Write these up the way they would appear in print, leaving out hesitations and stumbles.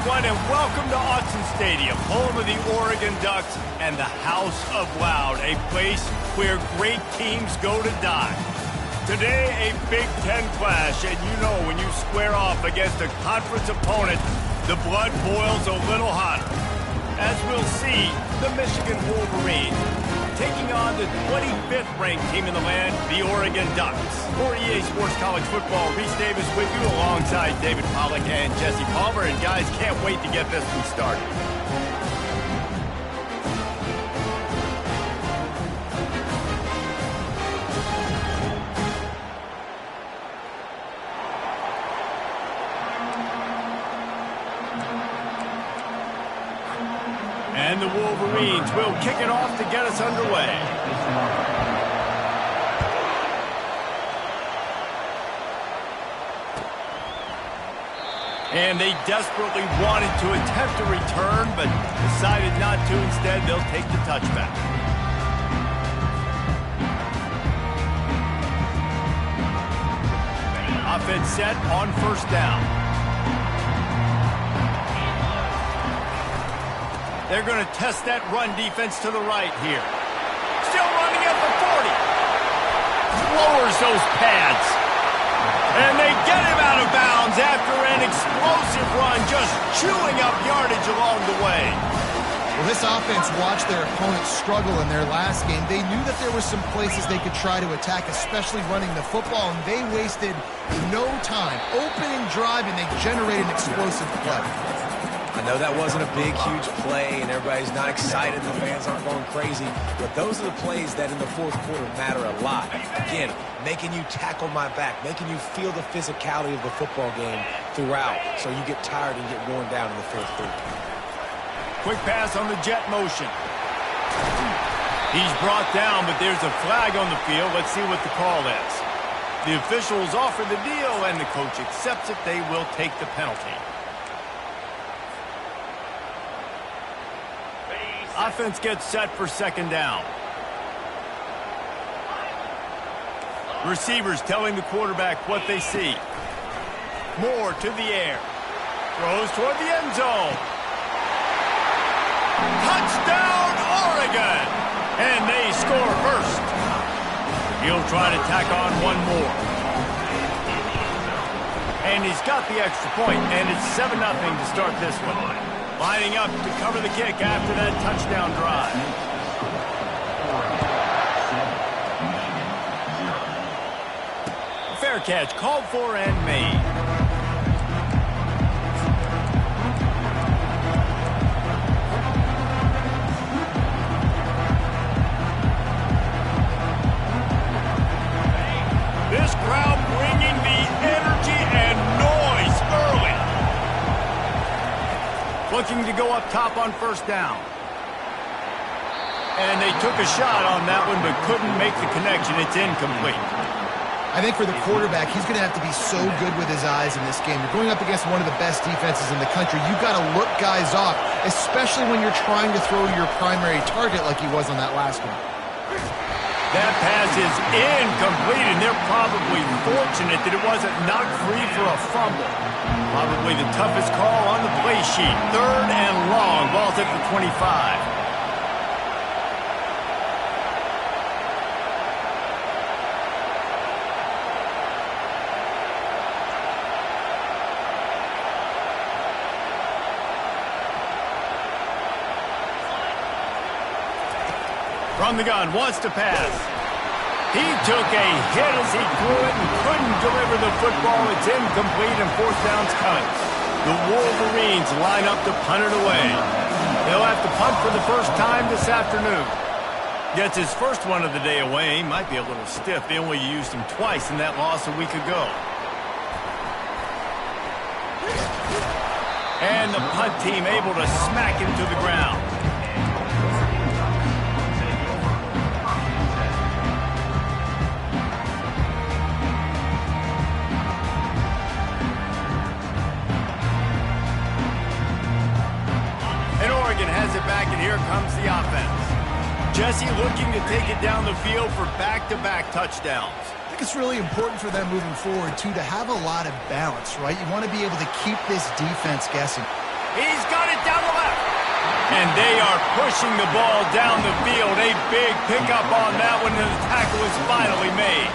everyone, and welcome to Autzen Stadium, home of the Oregon Ducks and the House of Loud, a place where great teams go to die. Today, a Big Ten clash, and you know when you square off against a conference opponent, the blood boils a little hotter. As we'll see, the Michigan Wolverines taking on the 25th ranked team in the land, the Oregon Ducks. For EA Sports College Football, Reese Davis with you alongside David Pollack and Jesse Palmer. And guys, can't wait to get this one started. And the Wolverines will kick it off to get us underway. And they desperately wanted to attempt a return, but decided not to. Instead, they'll take the touchback. Offense set on first down. They're going to test that run defense to the right here. Still running at the 40. Lowers those pads. And they get him out of bounds after an explosive run, just chewing up yardage along the way. Well, this offense watched their opponents struggle in their last game. They knew that there were some places they could try to attack, especially running the football, and they wasted no time. Opening drive, and they generated an explosive play. I know that wasn't a big, huge play, and everybody's not excited, the fans aren't going crazy, but those are the plays that in the fourth quarter matter a lot. Again, making you tackle my back, making you feel the physicality of the football game throughout, so you get tired and get worn down in the fourth quarter. Quick pass on the jet motion. He's brought down, but there's a flag on the field. Let's see what the call is. The officials offer the deal, and the coach accepts it. They will take the penalty. Offense gets set for second down. Receivers telling the quarterback what they see. Moore to the air. Throws toward the end zone. Touchdown, Oregon! And they score first. He'll try to tack on one more. And he's got the extra point, and it's 7-0 to start this one. Lining up to cover the kick after that touchdown drive. Fair catch called for and made. This crowd bringing the energy and noise early. Looking to go up top on first down. And they took a shot on that one, but couldn't make the connection. It's incomplete. I think for the quarterback, he's going to have to be so good with his eyes in this game. You're going up against one of the best defenses in the country. You've got to look guys off, especially when you're trying to throw your primary target like he was on that last one. That pass is incomplete, and they're probably fortunate that it wasn't knocked free for a fumble. Probably the toughest call on the play sheet. Third and long. Ball's at the 25. From the gun, wants to pass. He took a hit as he threw it and couldn't deliver the football. It's incomplete and fourth down's coming. The Wolverines line up to punt it away. They'll have to punt for the first time this afternoon. Gets his first one of the day away. Might be a little stiff. They only used him twice in that loss a week ago. And the punt team able to smack him to the ground. Has it back, and here comes the offense. Jesse looking to take it down the field for back-to-back touchdowns. I think it's really important for them moving forward, too, to have a lot of balance, right? You want to be able to keep this defense guessing. He's got it down the left. And they are pushing the ball down the field. A big pickup on that one, and the tackle is finally made.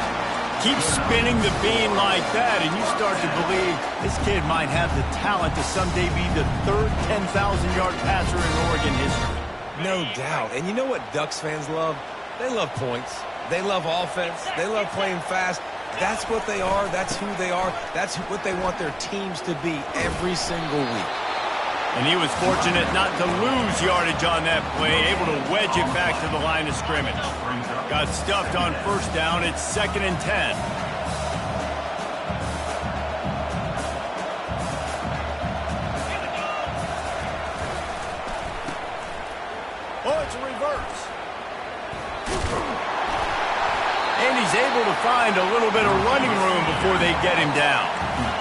Keep spinning the bean like that, and you start to believe this kid might have the talent to someday be the third 10,000-yard passer in Oregon history. No doubt. And you know what Ducks fans love? They love points. They love offense. They love playing fast. That's what they are. That's who they are. That's what they want their teams to be every single week. And he was fortunate not to lose yardage on that play, able to wedge it back to the line of scrimmage. Got stuffed on first down. It's 2nd and 10. Oh, it's a reverse. And he's able to find a little bit of running room before they get him down.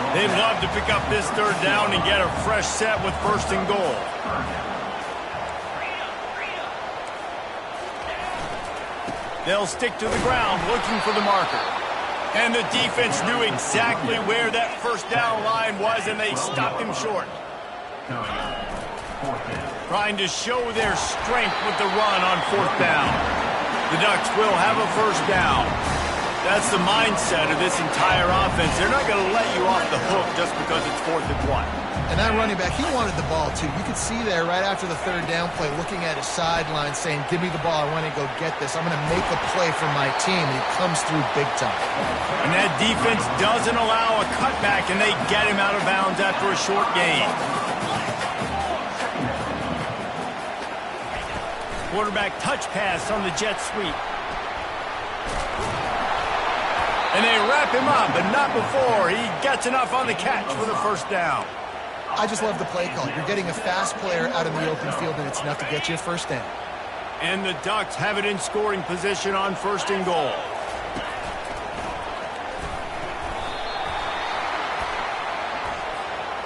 They'd love to pick up this 3rd down and get a fresh set with 1st and goal. They'll stick to the ground looking for the marker. And the defense knew exactly where that 1st down line was, and they stopped him short. Trying to show their strength with the run on 4th down. The Ducks will have a 1st down. That's the mindset of this entire offense. They're not going to let you off the hook just because it's 4th and 1. And that running back, he wanted the ball, too. You could see there right after the 3rd down play, looking at his sideline, saying, give me the ball. I want to go get this. I'm going to make a play for my team. And he comes through big time. And that defense doesn't allow a cutback, and they get him out of bounds after a short gain. Quarterback touch pass on the jet sweep. And they wrap him up, but not before he gets enough on the catch for the 1st down. I just love the play call. You're getting a fast player out in the open field, and it's enough to get you a 1st down. And the Ducks have it in scoring position on 1st and goal.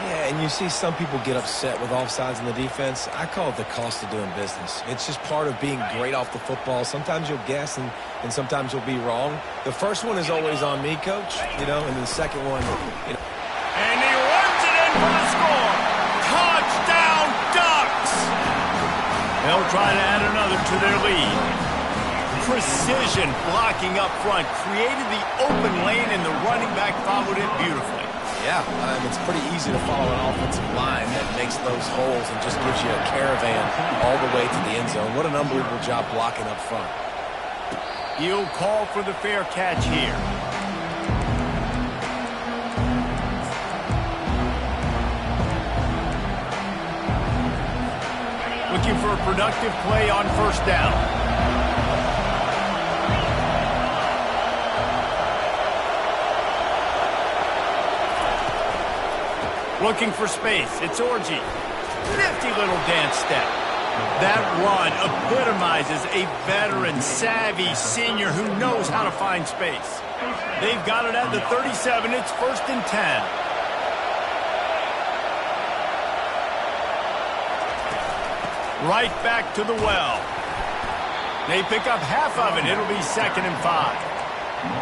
Yeah, and you see some people get upset with offsides in the defense. I call it the cost of doing business. It's just part of being great off the football. Sometimes you'll guess, and sometimes you'll be wrong. The first one is always on me, Coach, and the second one, And he runs it in for the score. Touchdown, Ducks! They'll try to add another to their lead. Precision blocking up front created the open lane, and the running back followed it beautifully. Yeah, it's pretty easy to follow an offensive line that makes those holes and just gives you a caravan all the way to the end zone. What an unbelievable job blocking up front. He'll call for the fair catch here. Looking for a productive play on 1st down. Looking for space. It's Orji. Nifty little dance step. That run epitomizes a veteran, savvy senior who knows how to find space. They've got it at the 37. It's 1st and 10. Right back to the well. They pick up half of it. It'll be 2nd and 5.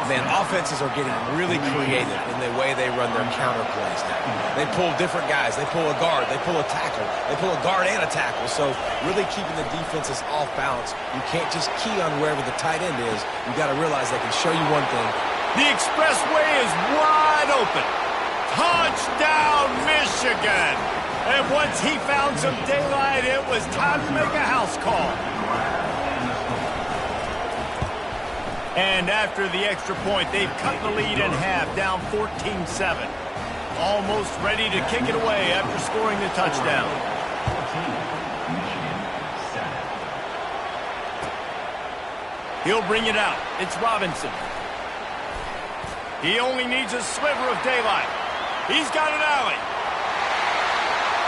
Man, offenses are getting really creative in the way they run their counter plays now. They pull different guys. They pull a guard. They pull a tackle. They pull a guard and a tackle. So really keeping the defenses off balance. You can't just key on wherever the tight end is. You got to realize they can show you one thing. The expressway is wide open. Touchdown, Michigan. And once he found some daylight, it was time to make a house call. And after the extra point, they've cut the lead in half, down 14-7. Almost ready to kick it away after scoring the touchdown. He'll bring it out. It's Robinson. He only needs a sliver of daylight. He's got an alley.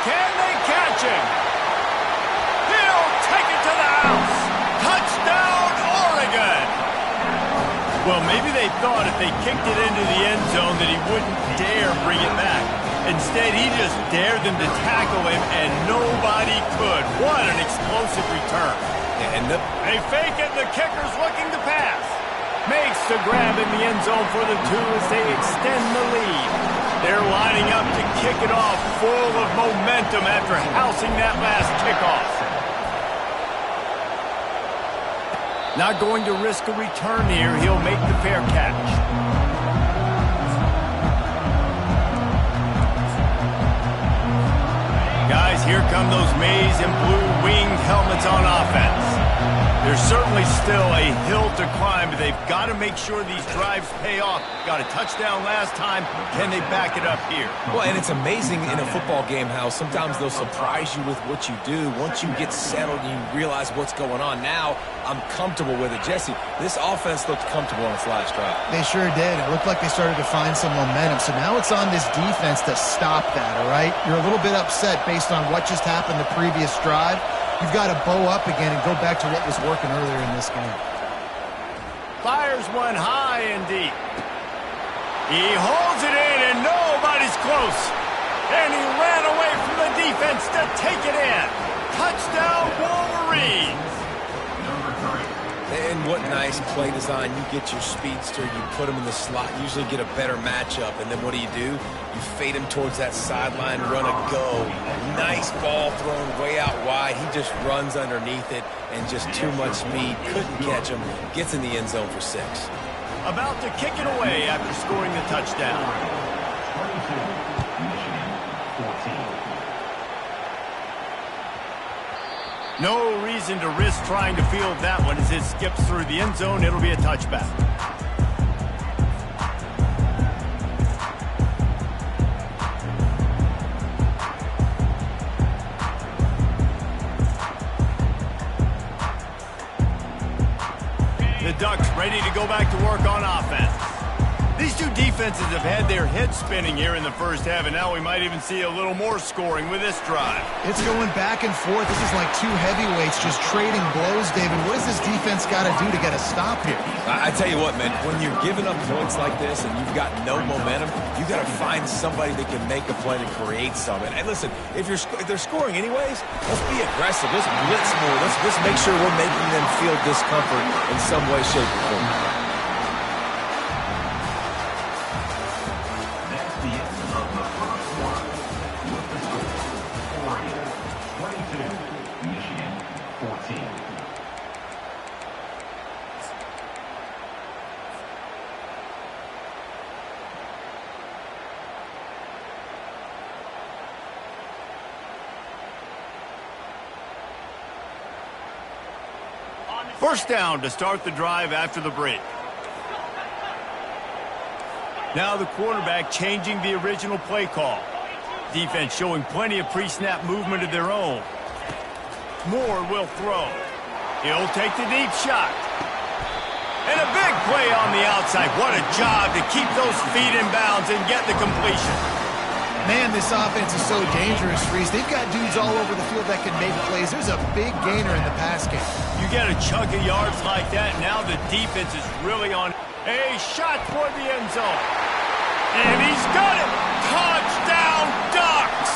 Can they catch him? He'll take it to the house. Touchdown, Oregon. Well, maybe they thought if they kicked it into the end zone that he wouldn't dare bring it back. Instead, he just dared them to tackle him, and nobody could. What an explosive return. And they fake it, the kicker's looking to pass. Makes the grab in the end zone for the 2 as they extend the lead. They're lining up to kick it off full of momentum after housing that last kickoff. Not going to risk a return here. He'll make the fair catch. Guys, here come those maize and blue winged helmets on offense. There's certainly still a hill to climb, but they've got to make sure these drives pay off. Got a touchdown last time. Can they back it up here? Well, and it's amazing in a football game how sometimes they'll surprise you with what you do. Once you get settled and you realize what's going on, now I'm comfortable with it. Jesse, this offense looked comfortable on its last drive. They sure did. It looked like they started to find some momentum. So now it's on this defense to stop that, all right? You're a little bit upset based on what just happened the previous drive. You've got to bow up again and go back to what was working earlier in this game. Fires one high and deep. He holds it in, and nobody's close. And he ran away from the defense to take it in. Touchdown, Wolverines. And what nice play design. You get your speedster, you put him in the slot, usually get a better matchup. And then what do? You fade him towards that sideline, run a go. Nice ball thrown way out wide. He just runs underneath it and just too much speed. Couldn't catch him. Gets in the end zone for 6. About to kick it away after scoring the touchdown. 14. No reason to risk trying to field that one as it skips through the end zone. It'll be a touchback. The Ducks ready to go back to work on offense. These two defenses have had their heads spinning here in the first half, and now we might even see a little more scoring with this drive. It's going back and forth. This is like two heavyweights just trading blows, David. What does this defense got to do to get a stop here? I tell you what, man, when you're giving up points like this and you've got no momentum, you got to find somebody that can make a play to create something. And listen, if they're scoring anyways, let's be aggressive. Let's blitz more. Let's make sure we're making them feel discomfort in some way, shape, or form. First down to start the drive after the break. Now the quarterback changing the original play call. Defense showing plenty of pre-snap movement of their own. Moore will throw. He'll take the deep shot. And a big play on the outside. What a job to keep those feet in bounds and get the completion. Man, this offense is so dangerous, Reese. They've got dudes all over the field that can make plays. There's a big gainer in the pass game. You get a chunk of yards like that, now the defense is really on. A shot toward the end zone. And he's got it. Touchdown, Ducks!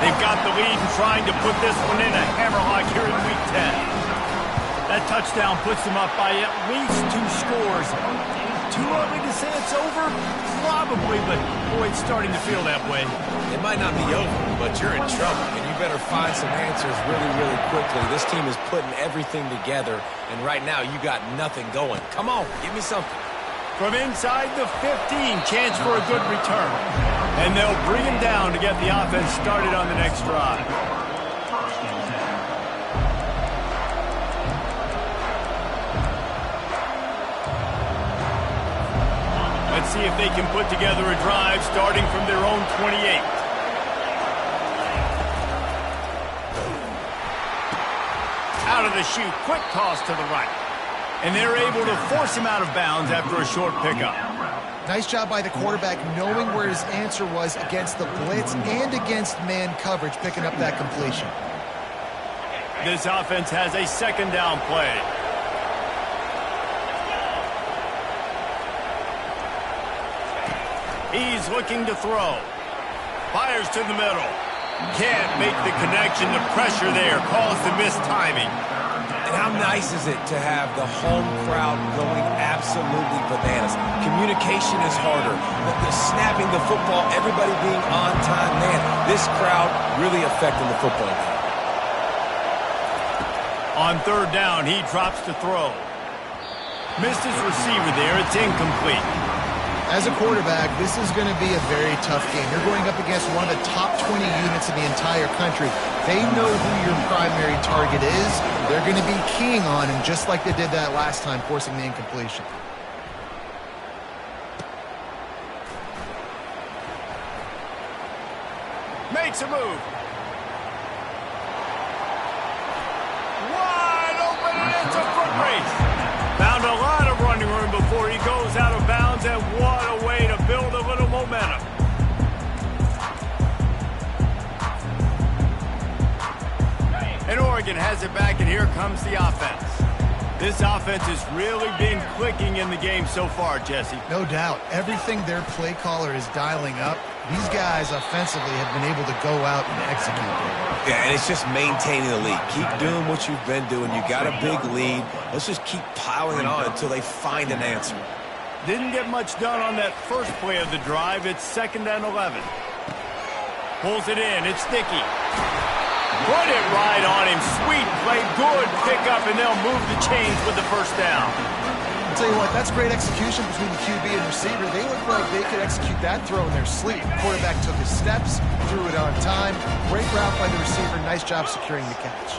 They've got the lead and trying to put this one in a hammerlock here in Week 10. That touchdown puts them up by at least 2 scores. Too early to say it's over? Probably, but boy, it's starting to feel that way. It might not be over, but you're in trouble, and you better find some answers really, really quickly. This team is putting everything together, and right now you got nothing going. Come on, give me something. From inside the 15, chance for a good return. And they'll bring him down to get the offense started on the next drive. Let's see if they can put together a drive starting from their own 28. Out of the chute, quick toss to the right. And they're able to force him out of bounds after a short pickup. Nice job by the quarterback knowing where his answer was against the blitz and against man coverage, picking up that completion. This offense has a second down play. He's looking to throw. Fires to the middle. Can't make the connection. The pressure there caused the missed timing. And how nice is it to have the home crowd going absolutely bananas? Communication is harder. The snapping the football, everybody being on time. Man, this crowd really affecting the football game. On third down, he drops to throw. Missed his receiver there. It's incomplete. As a quarterback, this is going to be a very tough game. You're going up against one of the top 20 units in the entire country. They know who your primary target is. They're going to be keying on him just like they did that last time, forcing the incompletion. Makes a move. Wide open, and it's a foot race. Found a lot of running room before he goes out of bounds, and what a way to build a little momentum. And Oregon has it back, and here comes the offense. This offense has really been clicking in the game so far, Jesse. No doubt. Everything their play caller is dialing up, these guys offensively have been able to go out and execute. Yeah, and it's just maintaining the lead. Keep doing what you've been doing. You got a big lead. Let's just keep piling it on until they find an answer. Didn't get much done on that first play of the drive. It's 2nd and 11. Pulls it in. It's Dickey. Put it right on him. Sweet play. Good pickup, and they'll move the chains with the first down. I'll tell you what, that's great execution between the QB and receiver. They look like they could execute that throw in their sleep. The quarterback took his steps, threw it on time. Great route by the receiver. Nice job securing the catch.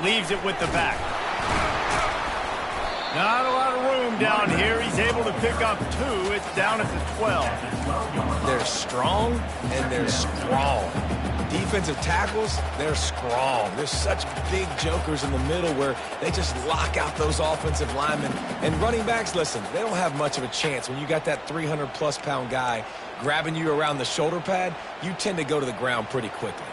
Leaves it with the back. Not a lot of room down here. He's able to pick up 2. It's down at the 12. They're strong, and they're strong. Defensive tackles, they're strong. There's such big jokers in the middle where they just lock out those offensive linemen. And running backs, listen, they don't have much of a chance. When you got that 300-plus pound guy grabbing you around the shoulder pad, you tend to go to the ground pretty quickly.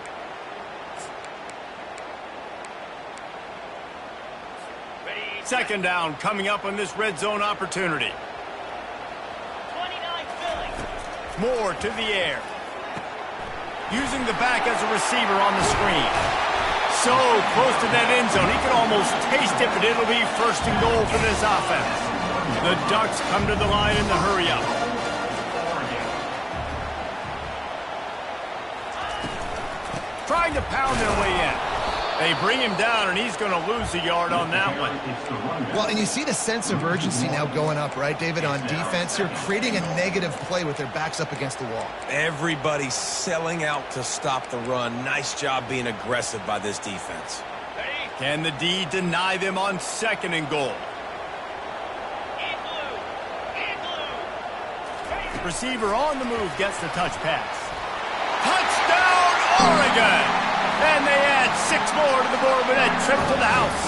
Second down coming up on this red zone opportunity. 29 Philly. Moore to the air. Using the back as a receiver on the screen. So close to that end zone. He can almost taste it, but it'll be 1st and goal for this offense. The Ducks come to the line in the hurry-up. Trying to pound their way in. They bring him down, and he's going to lose a yard on that one. Well, and you see the sense of urgency now going up, right, David, on defense here, creating a negative play with their backs up against the wall. Everybody's selling out to stop the run. Nice job being aggressive by this defense. Can the D deny them on 2nd and goal? Receiver on the move gets the touch pass. Touchdown, Oregon! And they add 6 more to the board with that trip to the house.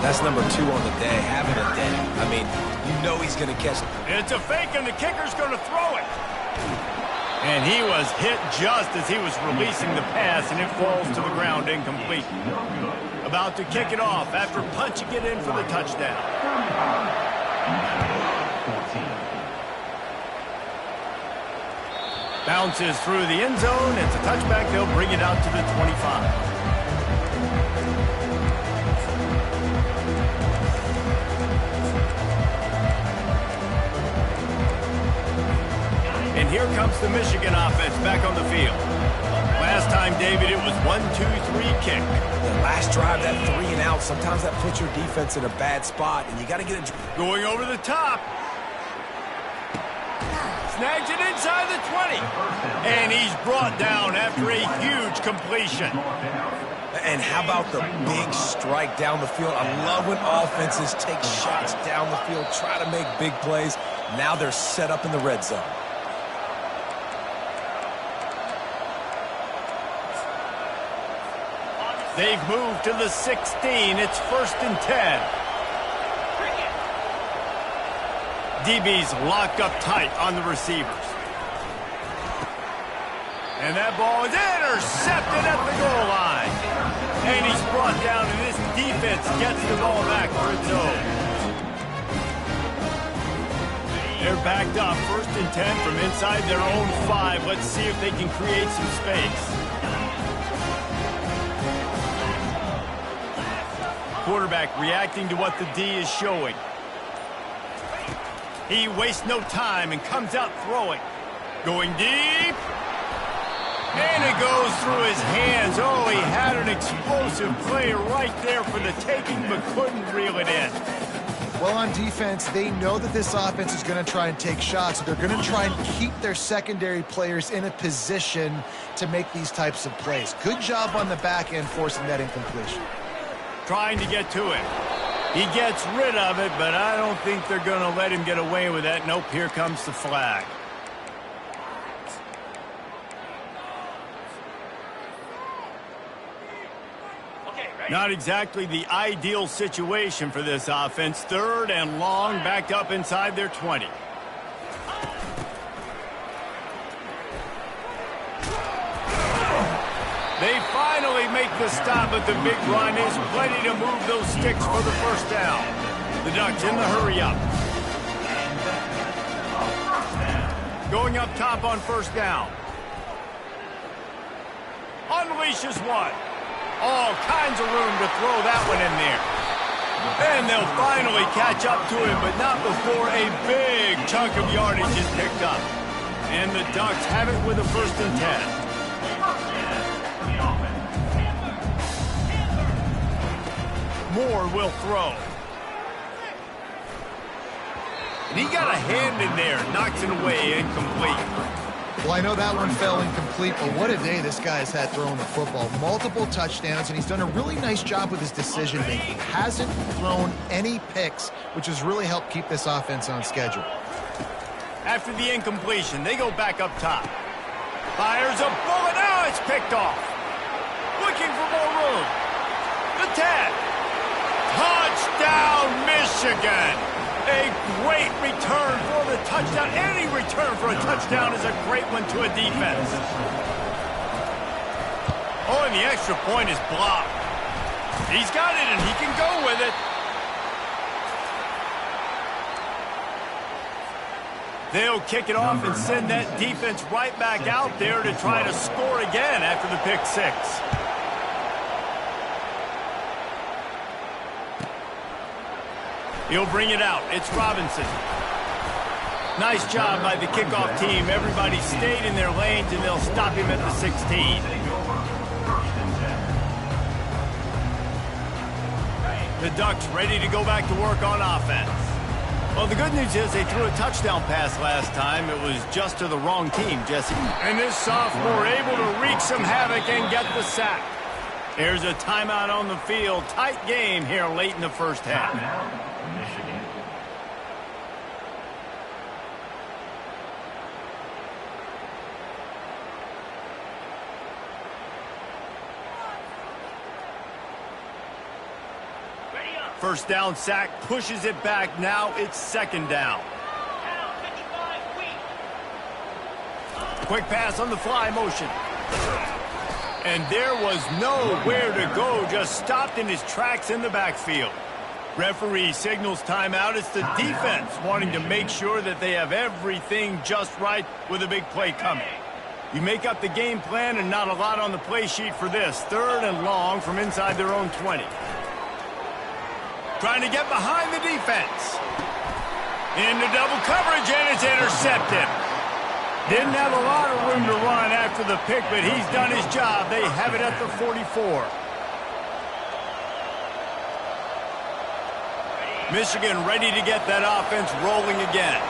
That's number 2 on the day, having a day. I mean, you know he's going to catch it. It's a fake, and the kicker's going to throw it. And he was hit just as he was releasing the pass, and it falls to the ground incomplete. About to kick it off after punching it in for the touchdown. 14. Bounces through the end zone. It's a touchback. They'll bring it out to the 25. And here comes the Michigan offense back on the field. Last time, David, it was 1-2-3 kick. The last drive, that 3 and out, sometimes that puts your defense in a bad spot, and you got to get it. Going over the top. Snags it inside the 20. And he's brought down after a huge completion. And how about the big strike down the field? I love when offenses take shots down the field, try to make big plays. Now they're set up in the red zone. They've moved to the 16. It's 1st and 10. DB's locked up tight on the receivers. And that ball is intercepted at the goal line. And he's brought down, and this defense gets the ball back for its own. They're backed up, 1st and 10 from inside their own 5. Let's see if they can create some space. quarterback reacting to what the D is showing. He wastes no time and comes out throwing. Going deep. And it goes through his hands. Oh, he had an explosive play right there for the taking, but couldn't reel it in. Well, on defense, they know that this offense is going to try and take shots. They're going to try and keep their secondary players in a position to make these types of plays. Good job on the back end forcing that incompletion. Trying to get to it. He gets rid of it, but I don't think they're going to let him get away with that. Nope, here comes the flag. Not exactly the ideal situation for this offense. 3rd and long, backed up inside their 20. They finally make the stop, but the big run is plenty to move those sticks for the first down. The Ducks in the hurry-up. Going up top on first down. Unleashes one. All kinds of room to throw that one in there. And they'll finally catch up to him, but not before a big chunk of yardage is picked up. And the Ducks have it with a 1st and 10. Moore will throw. And he got a hand in there, knocks it away, incomplete. Well, I know that one fell incomplete, but what a day this guy has had throwing the football. Multiple touchdowns, and he's done a really nice job with his decision-making. Hasn't thrown any picks, which has really helped keep this offense on schedule. After the incompletion, they go back up top. Fires a bullet. Now it's picked off. Looking for more room. The 10. Touchdown, Michigan. A great return for the touchdown. Any return for a touchdown is a great one to a defense. Oh, and the extra point is blocked. He's got it, and he can go with it. They'll kick it off and send that defense right back out there to try to score again after the pick 6. He'll bring it out. It's Robinson. Nice job by the kickoff team. Everybody stayed in their lanes, and they'll stop him at the 16. The Ducks ready to go back to work on offense. Well, the good news is they threw a touchdown pass last time. It was just to the wrong team, Jesse. And this sophomore able to wreak some havoc and get the sack. There's a timeout on the field. Tight game here late in the first half. Michigan. First down sack, pushes it back. Now it's 2nd down. Quick pass on the fly motion. And there was nowhere to go, just stopped in his tracks in the backfield. Referee signals timeout. It's the defense wanting to make sure that they have everything just right with a big play coming. You make up the game plan and not a lot on the play sheet for this. 3rd and long from inside their own 20. Trying to get behind the defense. Into double coverage, and it's intercepted. Didn't have a lot of room to run after the pick, but he's done his job. They have it at the 44. Michigan ready to get that offense rolling again.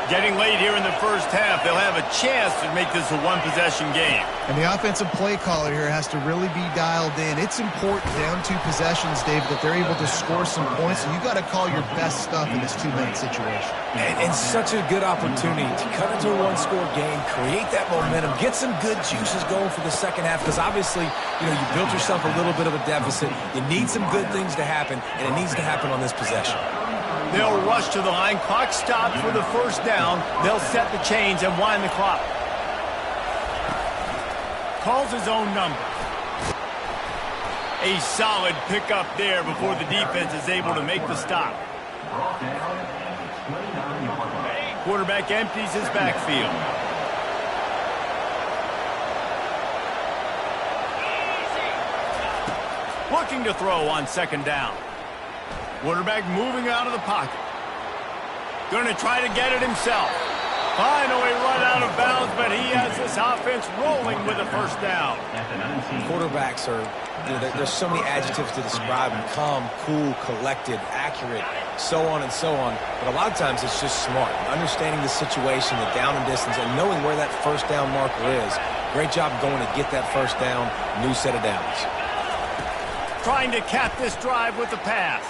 Getting late here in the first half, they'll have a chance to make this a one-possession game. And the offensive play caller here has to really be dialed in. It's important down 2 possessions, David, that they're able to score some points, and you got to call your best stuff in this 2-minute situation. And such a good opportunity to cut into a 1-score game, create that momentum, get some good juices going for the second half, because obviously, you built yourself a little bit of a deficit. You need some good things to happen, and it needs to happen on this possession. They'll rush to the line. Clock stopped for the first down. They'll set the chains and wind the clock. Calls his own number. A solid pickup there before the defense is able to make the stop. Quarterback empties his backfield. Looking to throw on 2nd down. Quarterback moving out of the pocket. Going to try to get it himself. Finally run out of bounds, but he has this offense rolling with a first down. Quarterbacks are, there's so many adjectives to describe them. Calm, cool, collected, accurate, so on and so on. But a lot of times it's just smart. Understanding the situation, the down and distance, and knowing where that first down marker is. Great job going to get that first down. New set of downs. Trying to cap this drive with the pass.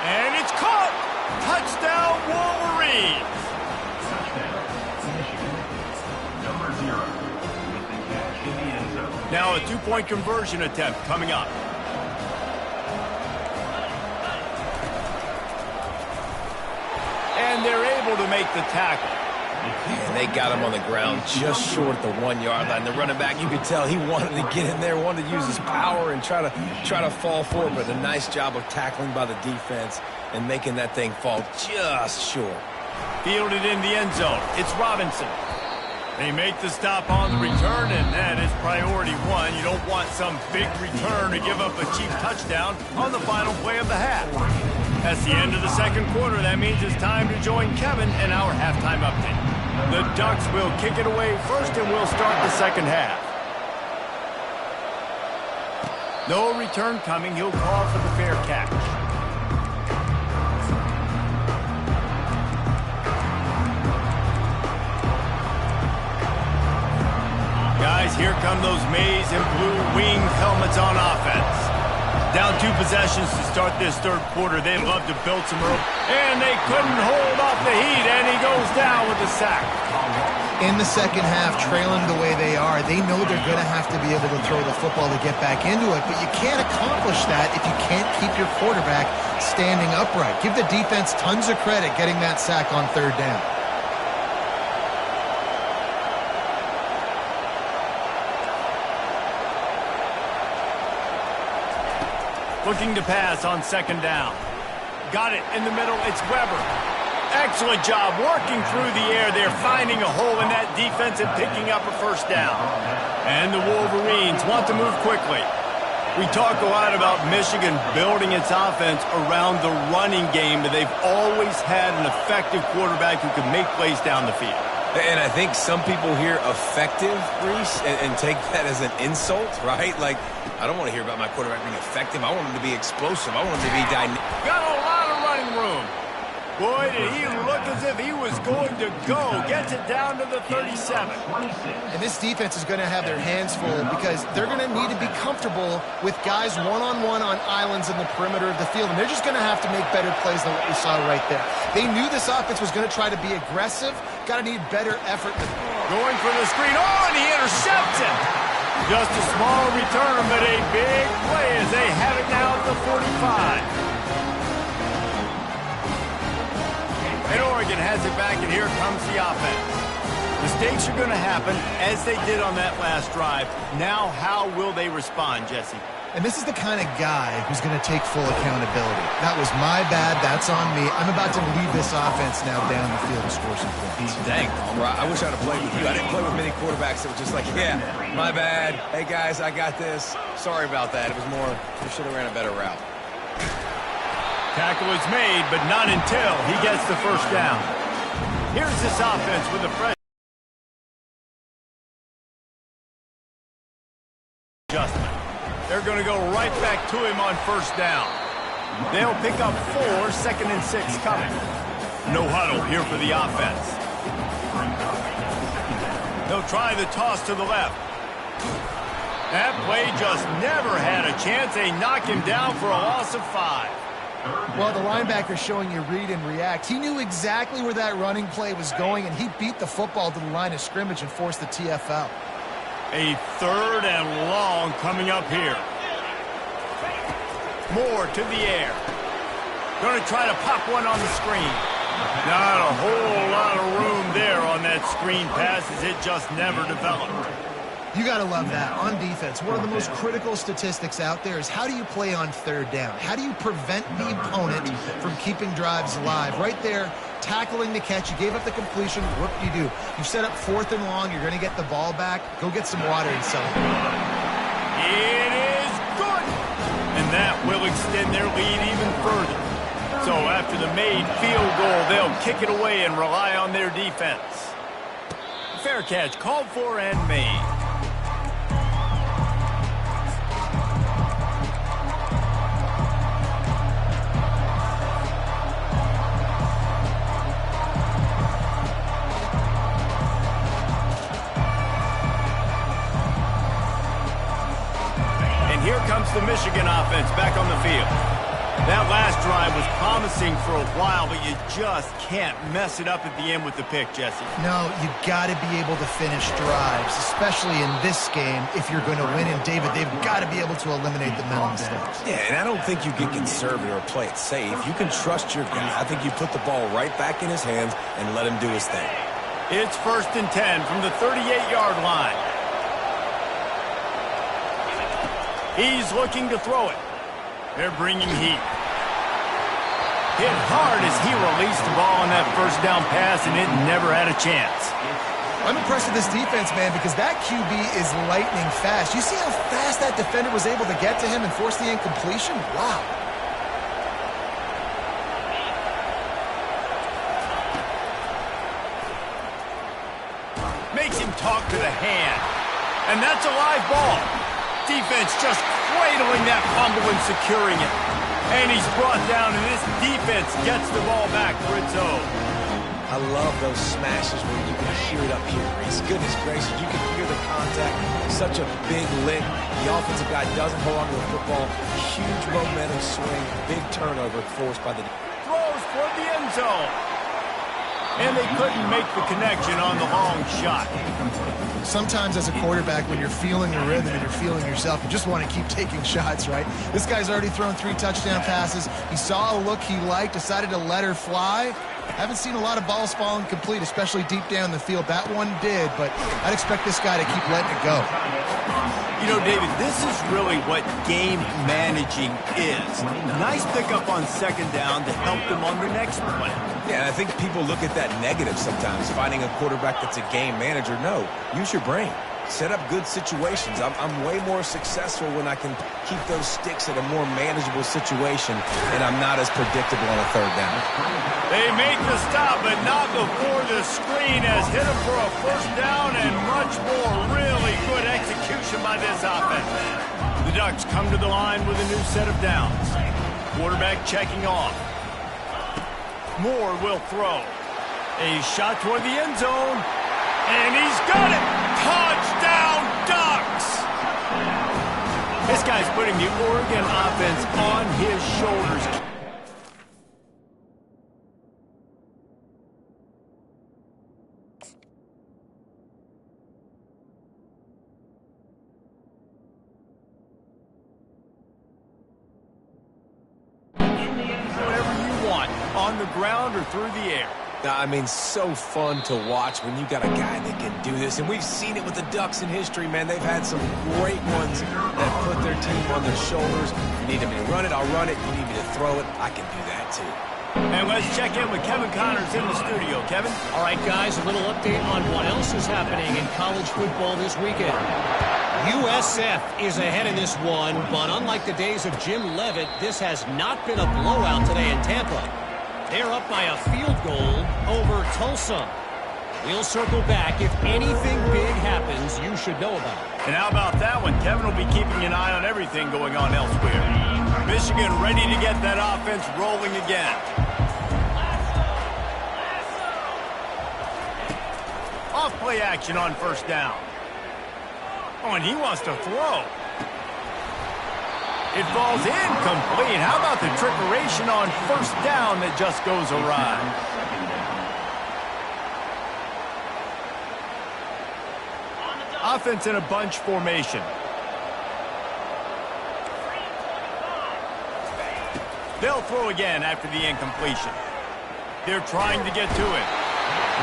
And it's caught! Touchdown, Wolverines! Now a two-point conversion attempt coming up. And they're able to make the tackle. And they got him on the ground just short the 1 yard line. The running back, you could tell he wanted to get in there, wanted to use his power and try to fall forward, but a nice job of tackling by the defense and making that thing fall just short. Fielded in the end zone. It's Robinson. They make the stop on the return, and that is priority one. You don't want some big return to give up a cheap touchdown on the final play of the half. That's the end of the second quarter. That means it's time to join Kevin and our halftime update. The Ducks will kick it away first, and we'll start the second half. No return coming. He'll call for the fair catch. Guys, here come those maize and blue winged helmets on offense. Down 2 possessions to start this third quarter. They'd love to build some room. And they couldn't hold off the heat, and he goes down with a sack. In the second half, trailing the way they are, they know they're going to have to be able to throw the football to get back into it, but you can't accomplish that if you can't keep your quarterback standing upright. Give the defense tons of credit getting that sack on third down. Looking to pass on second down. Got it in the middle. It's Weber. Excellent job working through the air. They're finding a hole in that defense and picking up a first down. And the Wolverines want to move quickly. We talk a lot about Michigan building its offense around the running game, but they've always had an effective quarterback who can make plays down the field. And I think some people hear effective, Reese, and take that as an insult, right? Like, I don't want to hear about my quarterback being effective. I want him to be explosive. I want him to be dynamic. Got a lot of running room. Boy, did he look as if he was going to go. Gets it down to the 37. And this defense is going to have their hands full because they're going to need to be comfortable with guys one-on-one on islands in the perimeter of the field. And they're just going to have to make better plays than what we saw right there. They knew this offense was going to try to be aggressive. Got to need better effort. Going for the screen. Oh, and he intercepts it. Just a small return, but a big play as they have it now at the 45. And Oregon has it back, and here comes the offense. Mistakes are going to happen, as they did on that last drive. Now, how will they respond, Jesse? And this is the kind of guy who's going to take full accountability. That was my bad. That's on me. I'm about to lead this offense now down the field and score some points. Dang, I wish I'd have played with you. I didn't play with many quarterbacks that were just like, yeah, my bad. Hey, guys, I got this. Sorry about that. It was more, we should have ran a better route. Tackle is made, but not until he gets the first down. Here's this offense with a fresh adjustment. They're going to go right back to him on first down. They'll pick up 4, 2nd and 6 coming. No huddle here for the offense. They'll try the toss to the left. That play just never had a chance. They knock him down for a loss of 5. Well, the linebacker's showing you read and react. He knew exactly where that running play was going, and he beat the football to the line of scrimmage and forced the TFL. A 3rd and long coming up here. Moore to the air. Going to try to pop one on the screen. Not a whole lot of room there on that screen pass as it just never developed. You got to love that. On defense, one of the most critical statistics out there is how do you play on third down? How do you prevent the opponent from keeping drives alive? Right there, tackling the catch. You gave up the completion. What do you do? You set up 4th and long. You're going to get the ball back. Go get some water and celebrate. It is good. And that will extend extend their lead even further. So after the made field goal, they'll kick it away and rely on their defense. Fair catch called for and made. Here comes the Michigan offense back on the field. That last drive was promising for a while, but you just can't mess it up at the end with the pick, Jesse. No, you got to be able to finish drives, especially in this game if you're going to win. And, David, they've got to be able to eliminate the mental mistakes. Yeah, and I don't think you get conservative or play it safe. You can trust your guy. I think you put the ball right back in his hands and let him do his thing. It's 1st and 10 from the 38-yard line. He's looking to throw it. They're bringing heat. Hit hard as he released the ball on that first down pass, and it never had a chance. I'm impressed with this defense, man, because that QB is lightning fast. You see how fast that defender was able to get to him and force the incompletion? Wow. Makes him talk to the hand. And that's a live ball. Defense just cradling that fumble and securing it. And he's brought down, and this defense gets the ball back for its own. I love those smashes where you can hear it up here, Reese. Goodness gracious, you can hear the contact. Such a big lick. The offensive guy doesn't hold on to the football. Huge momentum swing. Big turnover forced by the... Throws toward the end zone. And they couldn't make the connection on the long shot. Sometimes as a quarterback, when you're feeling the rhythm and you're feeling yourself, you just want to keep taking shots, right? This guy's already thrown 3 touchdown passes. He saw a look he liked, decided to let her fly. Haven't seen a lot of balls falling complete, especially deep down the field. That one did, but I'd expect this guy to keep letting it go. You know, David, this is really what game managing is. Nice pickup on 2nd down to help them on the next play. Yeah, I think people look at that negative sometimes, finding a quarterback that's a game manager. No, use your brain. Set up good situations. I'm way more successful when I can keep those sticks at a more manageable situation, and I'm not as predictable on a 3rd down. They make the stop, but not before the screen has hit him for a 1st down and much more. Really good execution by this offense. The Ducks come to the line with a new set of downs. Quarterback checking off. Moore will throw. A shot toward the end zone. And he's got it! Touchdown, Ducks! This guy's putting the Oregon offense on his shoulders. Whatever you want, on the ground or through the air. I mean, so fun to watch when you got a guy that can do this. And we've seen it with the Ducks in history, man. They've had some great ones that put their team on their shoulders. You need me to run it, I'll run it. You need me to throw it, I can do that too. And let's check in with Kevin Connors in the studio. Kevin? All right, guys, a little update on what else is happening in college football this weekend. USF is ahead in this one, but unlike the days of Jim Leavitt, this has not been a blowout today in Tampa. They're up by a field goal over Tulsa. We'll circle back. If anything big happens, you should know about it. And how about that one? Kevin will be keeping an eye on everything going on elsewhere. Michigan ready to get that offense rolling again. Off play action on 1st down. Oh, and he wants to throw. It falls incomplete. How about the trickeration on 1st down that just goes awry? Offense in a bunch formation. They'll throw again after the incompletion. They're trying to get to it.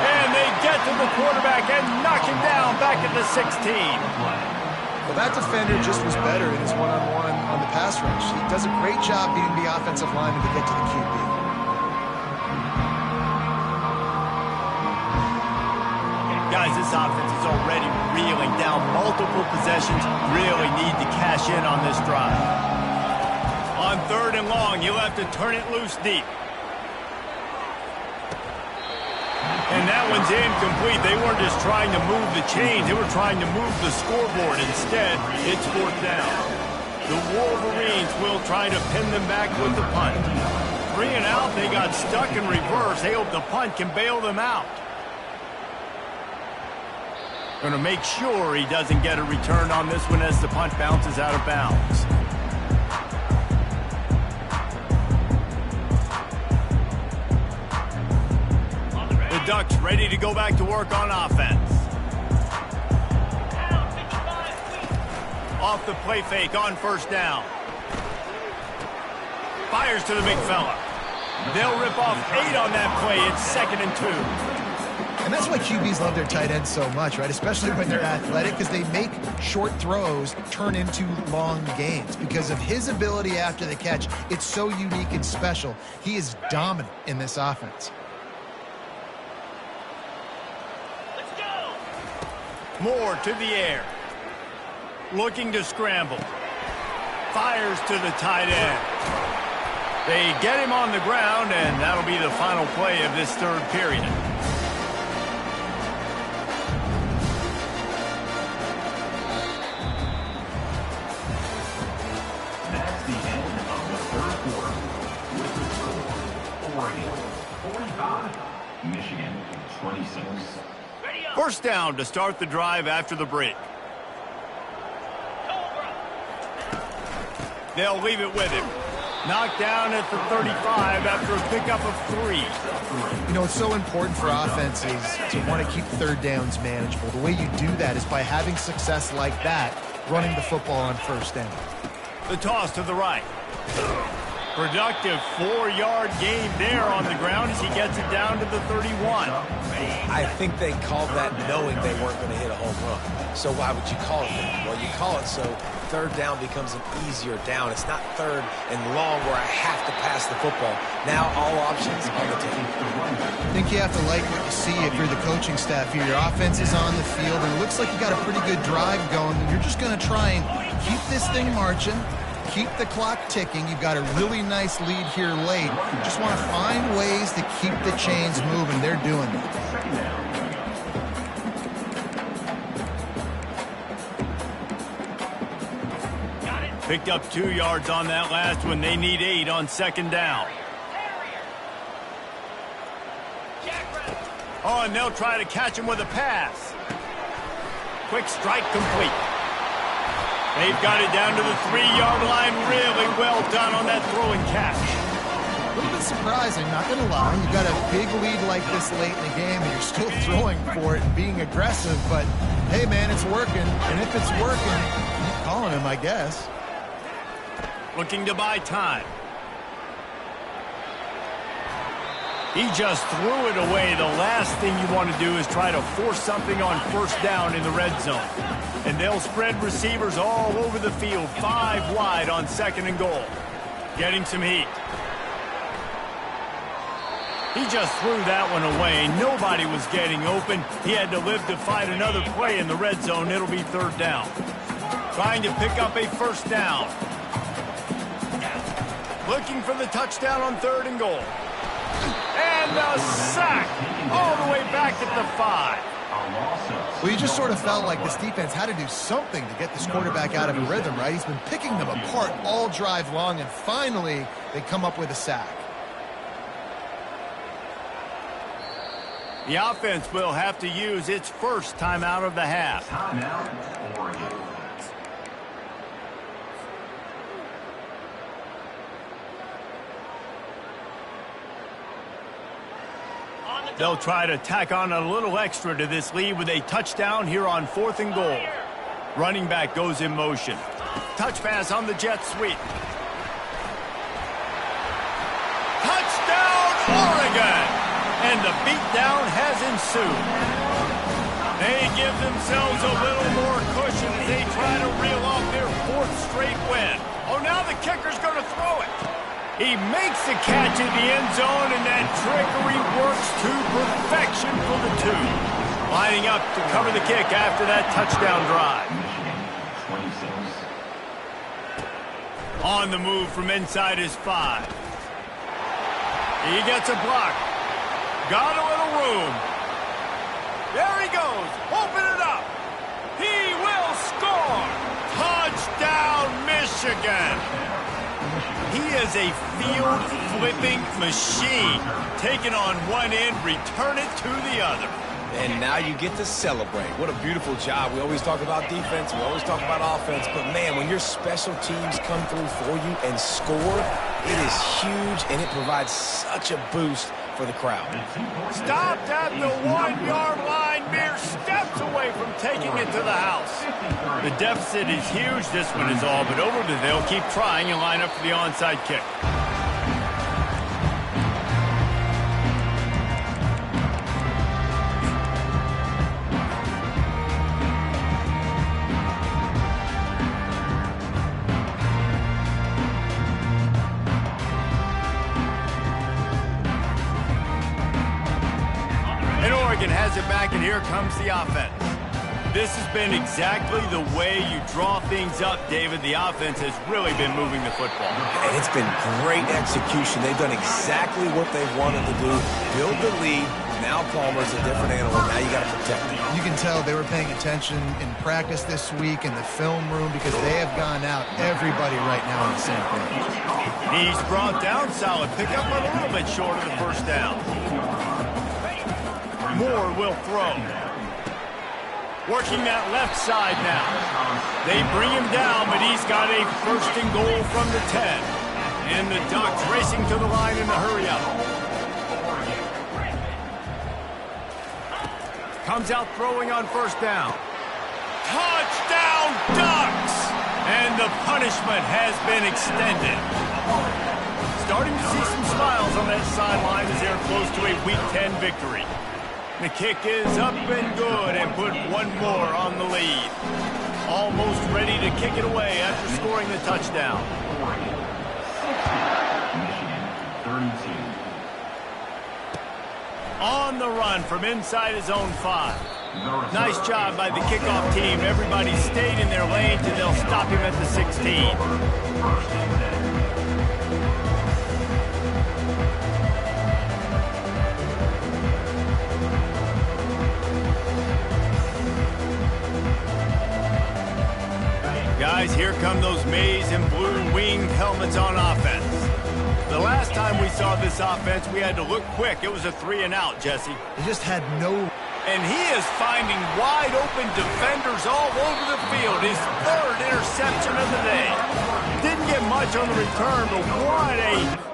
And they get to the quarterback and knock him down back at the 16. Well, that defender just was better in his one-on-one on the pass rush. He does a great job beating the offensive lineman to get to the QB. Guys, this offense is already reeling down multiple possessions. Really need to cash in on this drive. On 3rd and long. He'll have to turn it loose deep. And that one's incomplete. They weren't just trying to move the chains. They were trying to move the scoreboard. Instead, it's 4th down. The Wolverines will try to pin them back with the punt. 3 and out. They got stuck in reverse. They hope the punt can bail them out. Going to make sure he doesn't get a return on this one as the punt bounces out of bounds. The Ducks ready to go back to work on offense. Off the play fake on 1st down. Fires to the big fella. They'll rip off 8 on that play. It's 2nd and 2. And that's why QBs love their tight ends so much, right? Especially when they're athletic, because they make short throws turn into long gains. Because of his ability after the catch, it's so unique and special. He is dominant in this offense. Let's go! Moore to the air. Looking to scramble. Fires to the tight end. They get him on the ground, and that'll be the final play of this 3rd period. That's the end of the 3rd quarter. With the score, Oregon 45, Michigan 26. 1st down to start the drive after the break. They'll leave it with him. Knocked down at the 35 after a pickup of 3. You know, it's so important for offenses to want to keep 3rd downs manageable. The way you do that is by having success like that, running the football on 1st down. The toss to the right. Productive 4-yard gain there on the ground as he gets it down to the 31. I think they called that knowing they weren't going to hit a home run. So why would you call it that? Well, you call it so 3rd down becomes an easier down. It's not 3rd and long where I have to pass the football. Now all options on the table. I think you have to like what you see if you're the coaching staff here. Your offense is on the field, and it looks like you got a pretty good drive going. You're just going to try and keep this thing marching. Keep the clock ticking. You've got a really nice lead here late. Just want to find ways to keep the chains moving. They're doing it. Picked up 2 yards on that last one. They need 8 on 2nd down. Oh, and they'll try to catch him with a pass. Quick strike complete. They've got it down to the 3-yard line. Really well done on that throw and catch. A little bit surprising, not going to lie. You've got a big lead like this late in the game, and you're still throwing for it and being aggressive. But, hey, man, it's working. And if it's working, keep calling him, I guess. Looking to buy time. He just threw it away. The last thing you want to do is try to force something on 1st down in the red zone. And they'll spread receivers all over the field, 5 wide on 2nd and goal. Getting some heat. He just threw that one away. Nobody was getting open. He had to live to fight another play in the red zone. It'll be 3rd down. Trying to pick up a 1st down. Looking for the touchdown on 3rd and goal. And a sack all the way back at the 5. Well, you just sort of felt like this defense had to do something to get this quarterback out of a rhythm, right? He's been picking them apart all drive long, and finally they come up with a sack. The offense will have to use its first timeout of the half. Timeout, Oregon. They'll try to tack on a little extra to this lead with a touchdown here on 4th and goal. Running back goes in motion. Touch pass on the jet sweep. Touchdown, Oregon! And the beatdown has ensued. They give themselves a little more cushion as they try to reel off their 4th straight win. Oh, now the kicker's going to throw it. He makes the catch in the end zone, and that trickery works to perfection for the 2. Lining up to cover the kick after that touchdown drive. On the move from inside his 5. He gets a block. Got a little room. There he goes. Open it up. He will score. Touchdown, Michigan. He is a field-flipping machine. Taking on one end, return it to the other. And now you get to celebrate. What a beautiful job. We always talk about defense. We always talk about offense. But, man, when your special teams come through for you and score, it is huge, and it provides such a boost for the crowd. Stopped at the 1-yard line, mere steps away from taking it to the house. The deficit is huge. This one is all but over, but they'll keep trying and line up for the onside kick. Has it back, and here comes the offense. This has been exactly the way you draw things up, David. The offense has really been moving the football. And it's been great execution. They've done exactly what they wanted to do. Build the lead. Now Palmer's a different animal. Now you got to protect him. You can tell they were paying attention in practice this week in the film room because they have gone out everybody right now on the same page. He's brought down. Solid pickup, but a little bit short of the first down. Moore will throw. Working that left side now. They bring him down, but he's got a first and goal from the 10. And the Ducks racing to the line in the hurry-up. Comes out throwing on first down. Touchdown, Ducks! And the punishment has been extended. Starting to see some smiles on that sideline as they're close to a Week 10 victory. The kick is up and good and put one more on the lead. Almost ready to kick it away after scoring the touchdown. On the run from inside his own 5. Nice job by the kickoff team. Everybody stayed in their lanes, and they'll stop him at the 16. Guys, here come those maize and blue winged helmets on offense. The last time we saw this offense, we had to look quick. It was a 3-and-out, Jesse. They just had no... And he is finding wide-open defenders all over the field. His 3rd interception of the day. Didn't get much on the return, but what a...